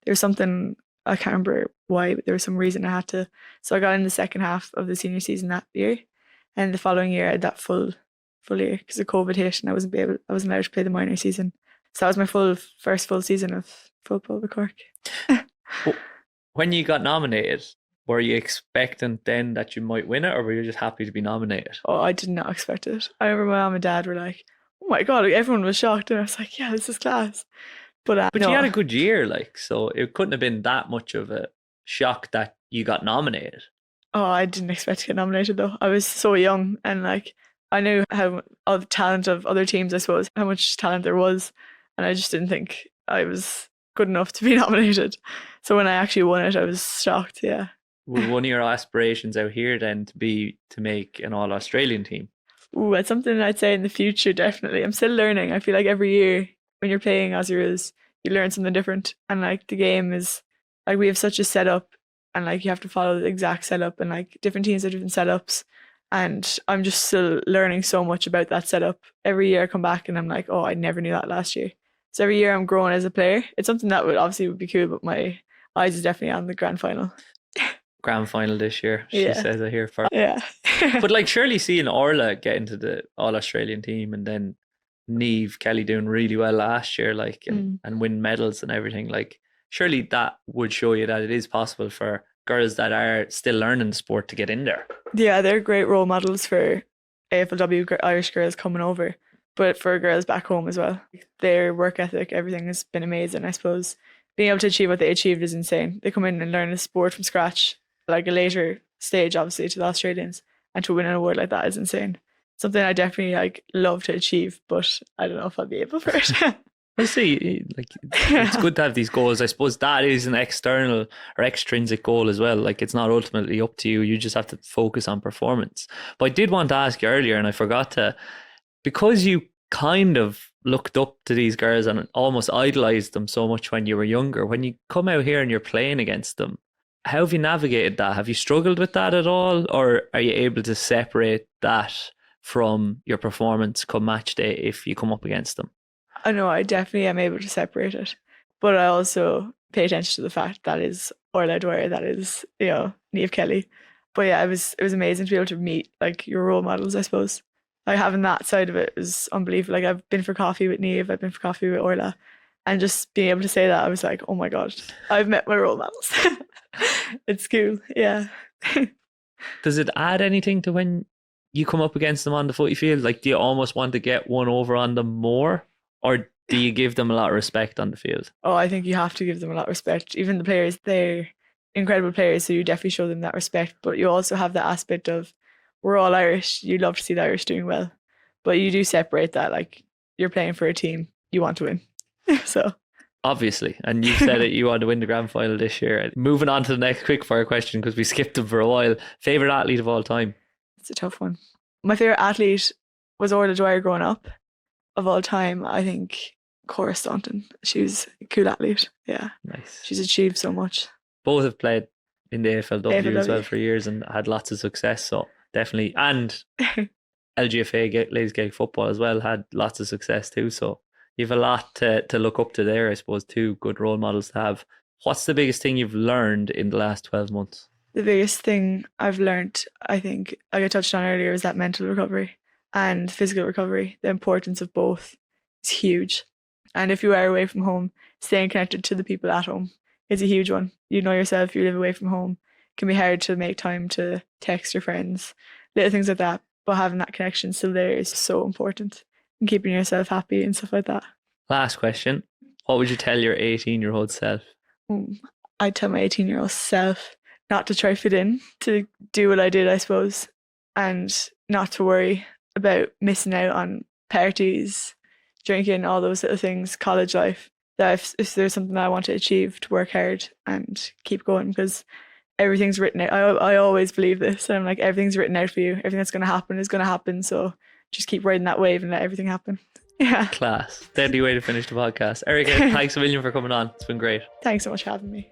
There was something, I can't remember why, but there was some reason I had to. So I got in the second half of the senior season that year, and the following year I had that full year because of COVID hit and I wasn't allowed to play the minor season. So that was my first full season of football with Cork. When you got nominated, were you expecting then that you might win it, or were you just happy to be nominated? Oh, I did not expect it. I remember my mum and dad were like, "Oh my god!" Everyone was shocked, and I was like, "Yeah, this is class." But you had a good year, like, so it couldn't have been that much of a shock that you got nominated. Oh, I didn't expect to get nominated though. I was so young, and like I knew how all the talent of other teams, I suppose, how much talent there was, and I just didn't think I was good enough to be nominated. So when I actually won it, I was shocked. Yeah. Was one of your aspirations out here then to make an All-Australian team? Ooh, that's something I'd say in the future, definitely. I'm still learning. I feel like every year when you're playing Aussie rules, you learn something different. And like the game is, like we have such a setup and like you have to follow the exact setup and like different teams have different setups. And I'm just still learning so much about that setup. Every year I come back and I'm like, oh, I never knew that last year. So every year I'm growing as a player. It's something that would be cool, but my eyes is definitely on the grand final. Grand final this year, she says I hear first. Yeah. But like surely seeing Orla get into the All-Australian team and then Niamh Kelly doing really well last year, like and win medals and everything, like surely that would show you that it is possible for girls that are still learning the sport to get in there. Yeah, they're great role models for AFLW Irish girls coming over, but for girls back home as well. Their work ethic, everything has been amazing, I suppose. Being able to achieve what they achieved is insane. They come in and learn the sport from scratch, like a later stage, obviously, to the Australians, and to win an award like that is insane. Something I definitely like love to achieve, but I don't know if I'll be able for it. I see, like it's good to have these goals. I suppose that is an external or extrinsic goal as well. Like it's not ultimately up to you. You just have to focus on performance. But I did want to ask you earlier, and I forgot to, because you kind of looked up to these girls and almost idolized them so much when you were younger. When you come out here and you're playing against them, how have you navigated that? Have you struggled with that at all? Or are you able to separate that from your performance come match day if you come up against them? I know I definitely am able to separate it. But I also pay attention to the fact that is Orla Dwyer, that is, Niamh Kelly. But yeah, it was amazing to be able to meet like your role models, I suppose. Like having that side of it is unbelievable. Like I've been for coffee with Niamh, I've been for coffee with Orla. And just being able to say that, I was like, oh my God, I've met my role models. It's cool, yeah. Does it add anything to when you come up against them on the footy field? Like, do you almost want to get one over on them more? Or do you give them a lot of respect on the field? Oh, I think you have to give them a lot of respect. Even the players, they're incredible players, so you definitely show them that respect. But you also have the aspect of, we're all Irish, you love to see the Irish doing well. But you do separate that, like, you're playing for a team, you want to win. So... Obviously, and you said it, you want to win the grand final this year. Moving on to the next quickfire question because we skipped them for a while. Favourite athlete of all time? It's a tough one. My favourite athlete was Orla Dwyer growing up. Of all time, I think Cora Staunton. She was a cool athlete. Yeah. Nice. She's achieved so much. Both have played in the AFLW as well AFLW. for years and had lots of success. So definitely, and LGFA, Ladies Gaelic Football as well, had lots of success too. So you have a lot to look up to there, I suppose. Two good role models to have. What's the biggest thing you've learned in the last 12 months? The biggest thing I've learned, I think, like I touched on earlier, is that mental recovery and physical recovery. The importance of both is huge. And if you are away from home, staying connected to the people at home is a huge one. You know yourself, you live away from home. It can be hard to make time to text your friends, little things like that. But having that connection still there is so important, and keeping yourself happy and stuff like that. Last question. What would you tell your 18-year-old self? I'd tell my 18-year-old self not to try fit in, to do what I did, I suppose, and not to worry about missing out on parties, drinking, all those little things, college life. That if there's something that I want to achieve, to work hard and keep going, because everything's written out. I always believe this. And I'm like, everything's written out for you. Everything that's going to happen is going to happen. So just keep riding that wave and let everything happen. Yeah. Class. Deadly way to finish the podcast. Erika, thanks a million for coming on. It's been great. Thanks so much for having me.